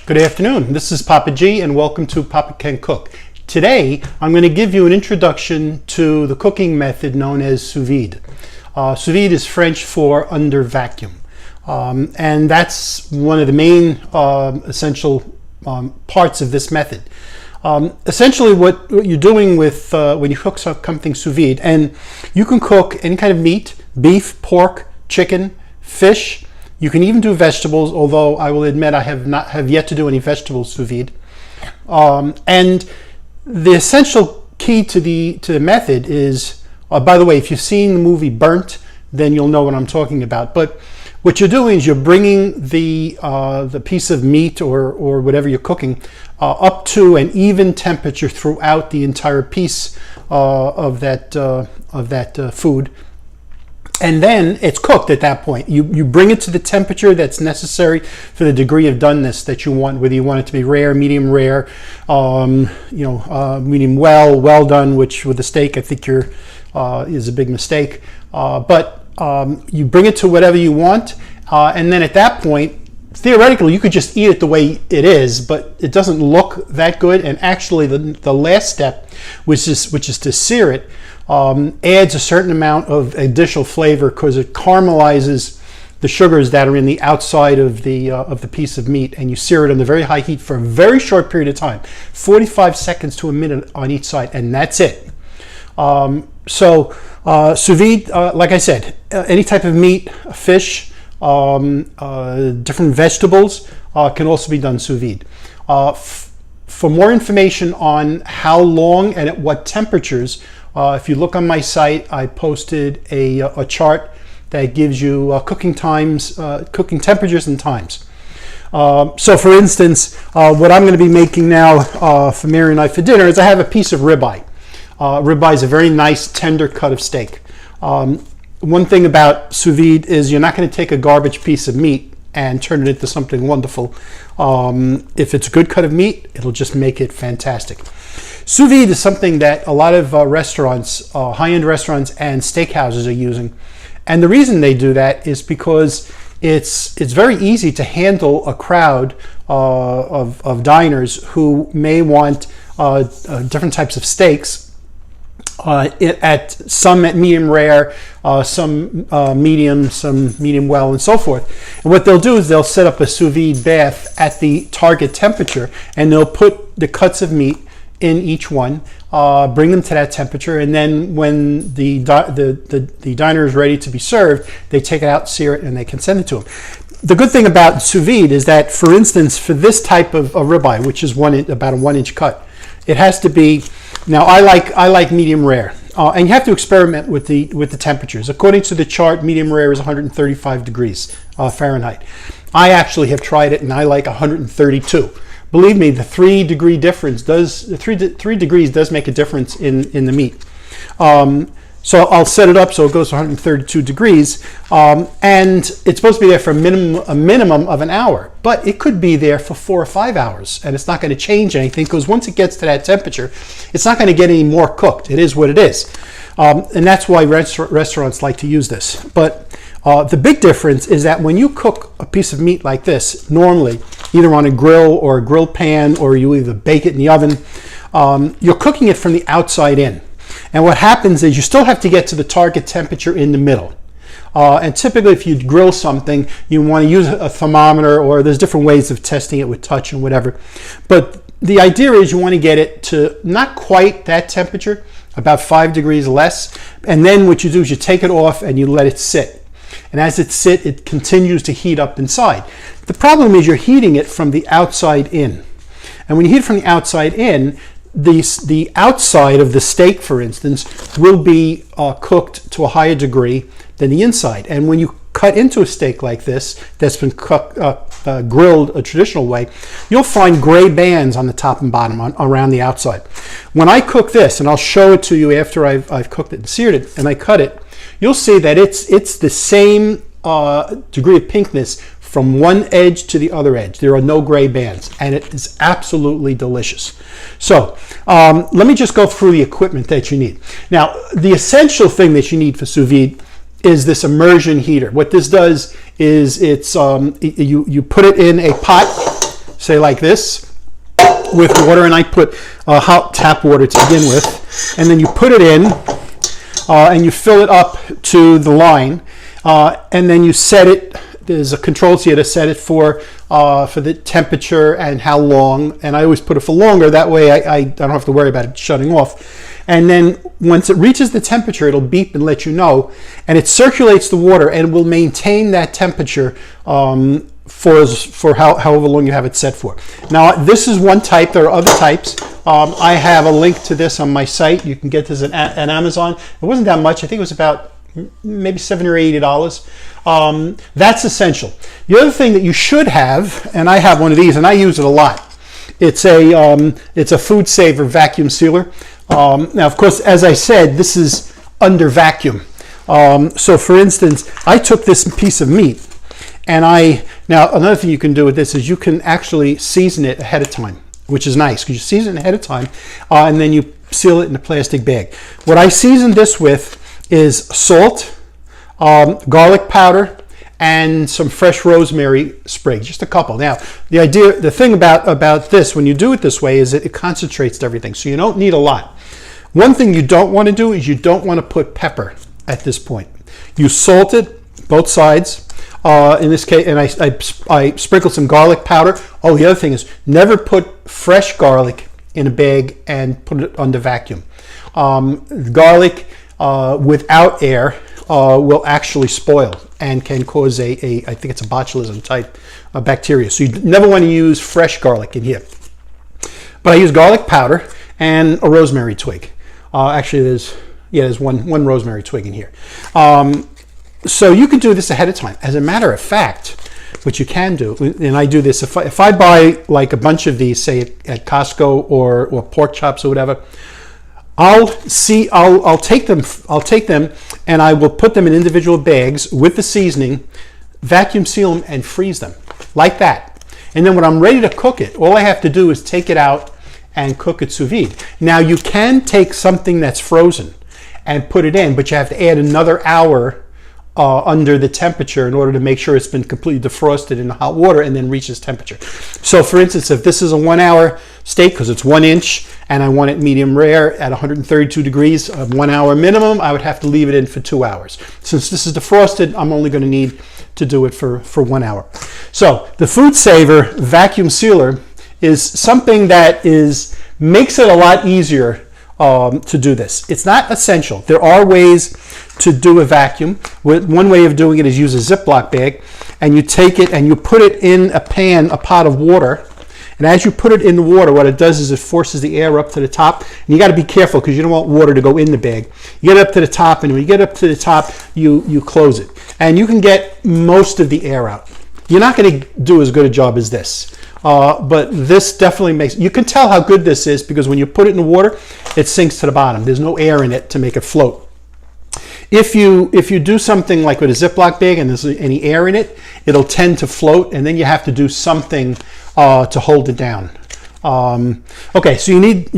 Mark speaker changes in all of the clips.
Speaker 1: Good afternoon. This is Papa G and welcome to Papa Can Cook. Today I'm going to give you an introduction to the cooking method known as sous vide. Sous vide is French for under vacuum. And that's one of the main essential parts of this method. Essentially what you're doing with when you cook something sous vide, and you can cook any kind of meat, beef, pork, chicken, fish. You can even do vegetables, although I will admit I have yet to do any vegetables sous vide. And the essential key to the method is, by the way, if you've seen the movie Burnt, then you'll know what I'm talking about. But what you're doing is you're bringing the piece of meat or whatever you're cooking up to an even temperature throughout the entire piece of that food. And then it's cooked at that point. You bring it to the temperature that's necessary for the degree of doneness that you want, whether you want it to be rare, medium rare, medium well done, which with the steak I think is a big mistake. But you bring it to whatever you want, and then at that point, theoretically, you could just eat it the way it is, but it doesn't look that good. And actually, the last step, which is to sear it, adds a certain amount of additional flavor because it caramelizes the sugars that are in the outside of the piece of meat, and you sear it on the very high heat for a very short period of time, 45 seconds to a minute on each side, and that's it. So sous vide, like I said, any type of meat, fish, different vegetables can also be done sous vide. For more information on how long and at what temperatures, if you look on my site, I posted a chart that gives you cooking times, cooking temperatures and times. So for instance, what I'm going to be making now for Mary and I for dinner is I have a piece of ribeye. Ribeye is a very nice tender cut of steak. One thing about sous vide is you're not going to take a garbage piece of meat and turn it into something wonderful. If it's a good cut of meat, it'll just make it fantastic. Sous vide is something that a lot of restaurants, high-end restaurants and steakhouses are using. And the reason they do that is because it's very easy to handle a crowd of diners who may want different types of steaks. Some at medium rare, some medium, some medium well, and so forth. And what they'll do is they'll set up a sous vide bath at the target temperature, and they'll put the cuts of meat in each one, bring them to that temperature, and then when the diner is ready to be served, they take it out, sear it, and they can send it to them. The good thing about sous vide is that, for instance, for this type of ribeye, which is about a 1-inch cut, it has to be. Now I like medium rare, and you have to experiment with the temperatures. According to the chart, medium rare is 135 degrees Fahrenheit. I actually have tried it, and I like 132. Believe me, the 3 degrees does make a difference in the meat. So I'll set it up so it goes to 132 degrees, and it's supposed to be there for a minimum of an hour, but it could be there for 4 or 5 hours, and it's not going to change anything because once it gets to that temperature, it's not going to get any more cooked. It is what it is, and that's why restaurants like to use this. But the big difference is that when you cook a piece of meat like this, normally either on a grill or a grill pan, or you either bake it in the oven, you're cooking it from the outside in. And what happens is you still have to get to the target temperature in the middle. And typically if you grill something, you want to use a thermometer, or there's different ways of testing it with touch and whatever. But the idea is you want to get it to not quite that temperature, about 5 degrees less. And then what you do is you take it off and you let it sit. And as it sits, it continues to heat up inside. The problem is you're heating it from the outside in. And when you heat it from the outside in, the outside of the steak, for instance, will be cooked to a higher degree than the inside. And when you cut into a steak like this, that's been grilled a traditional way, you'll find gray bands on the top and bottom around the outside. When I cook this, and I'll show it to you after I've cooked it and seared it, and I cut it, you'll see that it's the same degree of pinkness from one edge to the other edge. There are no gray bands, and it is absolutely delicious. So let me just go through the equipment that you need. Now, the essential thing that you need for sous vide is this immersion heater. What this does is you put it in a pot say like this, with water, and I put hot tap water to begin with, and then you put it in, and you fill it up to the line, and then you set it. There's a controls here to set it for the temperature and how long, and I always put it for longer. That way I don't have to worry about it shutting off. And then once it reaches the temperature, it'll beep and let you know, and it circulates the water and will maintain that temperature for however long you have it set for. Now, this is one type. There are other types. I have a link to this on my site. You can get this at Amazon. It wasn't that much. I think it was about maybe $70 or $80. That's essential. The other thing that you should have, and I have one of these, and I use it a lot. It's a Foodsaver vacuum sealer. Now, of course, as I said, this is under vacuum. So, for instance, I took this piece of meat, and now another thing you can do with this is you can actually season it ahead of time, which is nice because you season it ahead of time, and then you seal it in a plastic bag. What I seasoned this with is salt, garlic powder, and some fresh rosemary sprig, just a couple. Now, the thing about this, when you do it this way, is it concentrates everything, so you don't need a lot. One thing you don't want to do is you don't want to put pepper at this point. You salt it, both sides. In this case, and I sprinkled some garlic powder. Oh, the other thing is never put fresh garlic in a bag and put it under vacuum. Garlic without air will actually spoil and can cause I think it's a botulism type of bacteria. So you never want to use fresh garlic in here. But I use garlic powder and a rosemary twig. Actually, there's one rosemary twig in here. So you can do this ahead of time. As a matter of fact, what you can do, and I do this, if I buy like a bunch of these, say at Costco or pork chops or whatever, I'll take them and I will put them in individual bags with the seasoning, vacuum seal them, and freeze them like that. And then when I'm ready to cook it, all I have to do is take it out and cook it sous vide. Now, you can take something that's frozen and put it in, but you have to add another hour under the temperature in order to make sure it's been completely defrosted in the hot water and then reaches temperature. So, for instance, if this is a 1 hour steak, because it's 1 inch, and I want it medium rare at 132 degrees, 1 hour minimum, I would have to leave it in for 2 hours. Since this is defrosted, I'm only going to need to do it for 1 hour. So the Foodsaver vacuum sealer is something that makes it a lot easier to do this. It's not essential. There are ways to do a vacuum. One way of doing it is use a Ziploc bag, and you take it and you put it in a pot of water. And as you put it in the water, what it does is it forces the air up to the top. And you got to be careful because you don't want water to go in the bag. You get up to the top, and when you get up to the top, you close it. And you can get most of the air out. You're not going to do as good a job as this. But this definitely you can tell how good this is because when you put it in the water, it sinks to the bottom. There's no air in it to make it float. If you do something like with a Ziploc bag and there's any air in it, it'll tend to float, and then you have to do something to hold it down. Okay, so you need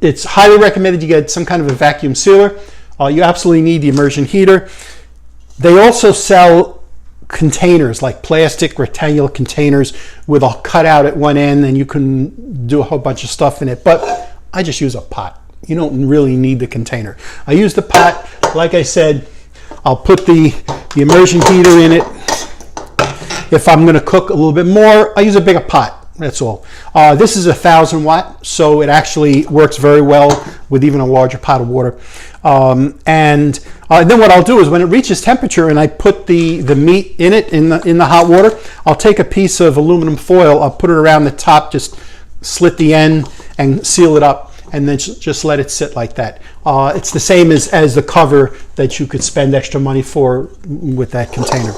Speaker 1: it's highly recommended you get some kind of a vacuum sealer. You absolutely need the immersion heater. They also sell containers, like plastic rectangular containers with a cutout at one end, and you can do a whole bunch of stuff in it. But I just use a pot. You don't really need the container. I use the pot. Like I said, I'll put the immersion heater in it. If I'm going to cook a little bit more, I use a bigger pot. That's all. This is 1,000 watt, so it actually works very well with even a larger pot of water. And then what I'll do is when it reaches temperature and I put the meat in it in the hot water, I'll take a piece of aluminum foil, I'll put it around the top, just slit the end and seal it up, and then just let it sit like that. It's the same as the cover that you could spend extra money for with that container.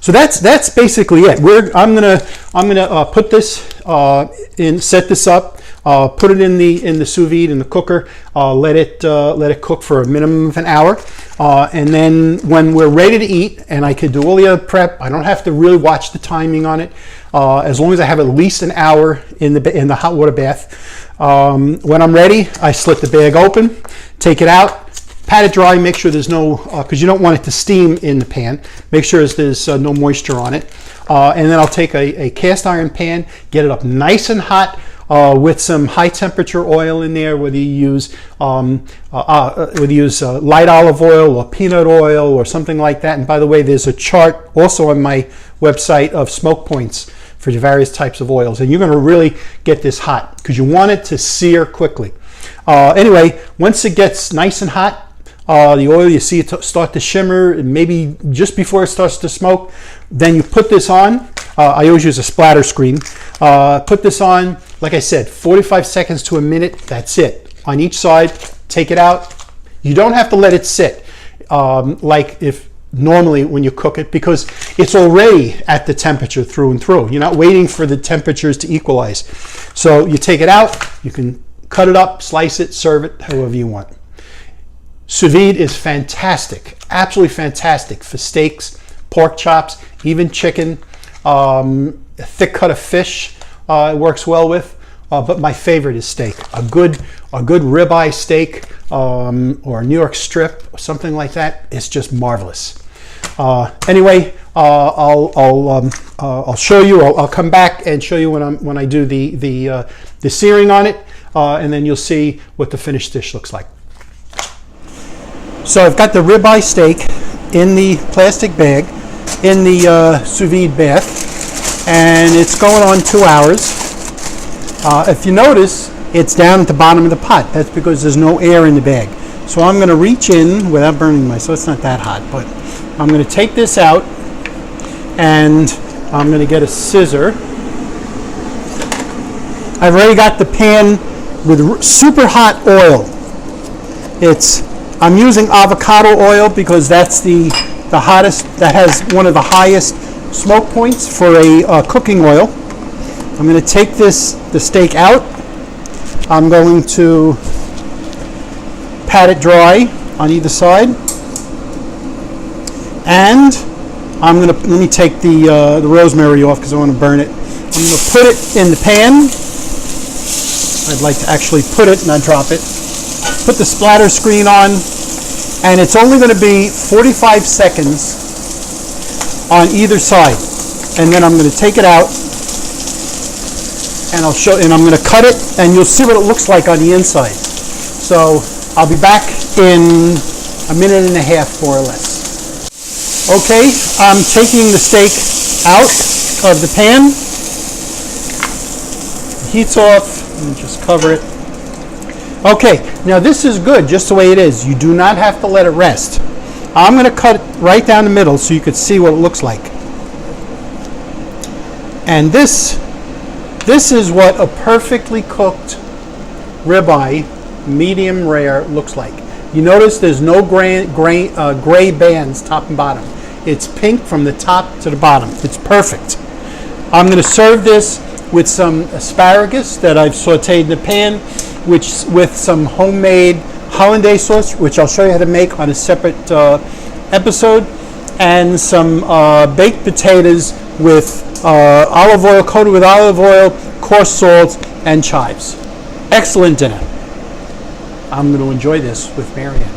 Speaker 1: So that's basically it. I'm gonna put this set this up, put it in the sous vide in the cooker, let it cook for a minimum of an hour, and then when we're ready to eat, and I can do all the other prep, I don't have to really watch the timing on it. As long as I have at least an hour in the hot water bath. When I'm ready, I slit the bag open, take it out, Pat it dry, make sure there's no, because you don't want it to steam in the pan. Make sure there's no moisture on it. And then I'll take a cast iron pan, get it up nice and hot with some high temperature oil in there, whether you use light olive oil or peanut oil or something like that. And by the way, there's a chart also on my website of smoke points for the various types of oils. And you're going to really get this hot because you want it to sear quickly. Anyway, once it gets nice and hot, the oil, you see it start to shimmer, maybe just before it starts to smoke, then you put this on. I always use a splatter screen. Put this on, like I said, 45 seconds to a minute. That's it. On each side, take it out. You don't have to let it sit like if normally when you cook it, because it's already at the temperature through and through. You're not waiting for the temperatures to equalize. So you take it out, you can cut it up, slice it, serve it however you want. Sous vide is fantastic, absolutely fantastic for steaks, pork chops, even chicken, a thick cut of fish it works well with. But my favorite is steak. A good ribeye steak or a New York strip or something like that. It's just marvelous. Anyway, I'll show you. I'll come back and show you when I do the searing on it, and then you'll see what the finished dish looks like. So I've got the ribeye steak in the plastic bag in the sous vide bath, and it's going on 2 hours. If you notice, it's down at the bottom of the pot. That's because there's no air in the bag. So I'm going to reach in without burning myself. It's not that hot, but I'm going to take this out, and I'm going to get a scissor. I've already got the pan with super hot oil. I'm using avocado oil because that's the hottest, that has one of the highest smoke points for a cooking oil. I'm going to take the steak out. I'm going to pat it dry on either side. And let me take the rosemary off because I want to burn it. I'm going to put it in the pan. I'd like to actually put it, not drop it. Put the splatter screen on, and it's only going to be 45 seconds on either side. And then I'm going to take it out, and I'm going to cut it, and you'll see what it looks like on the inside. So I'll be back in a minute and a half, more or less. Okay, I'm taking the steak out of the pan. The heat's off. Let me just cover it. Okay, now this is good just the way it is. You do not have to let it rest. I'm going to cut it right down the middle so you can see what it looks like. And this is what a perfectly cooked ribeye, medium rare, looks like. You notice there's no gray bands top and bottom. It's pink from the top to the bottom. It's perfect. I'm going to serve this with some asparagus that I've sauteed in the pan, with some homemade hollandaise sauce, which I'll show you how to make on a separate episode, and some baked potatoes with olive oil, coated with olive oil, coarse salt, and chives. Excellent dinner. I'm going to enjoy this with Marianne.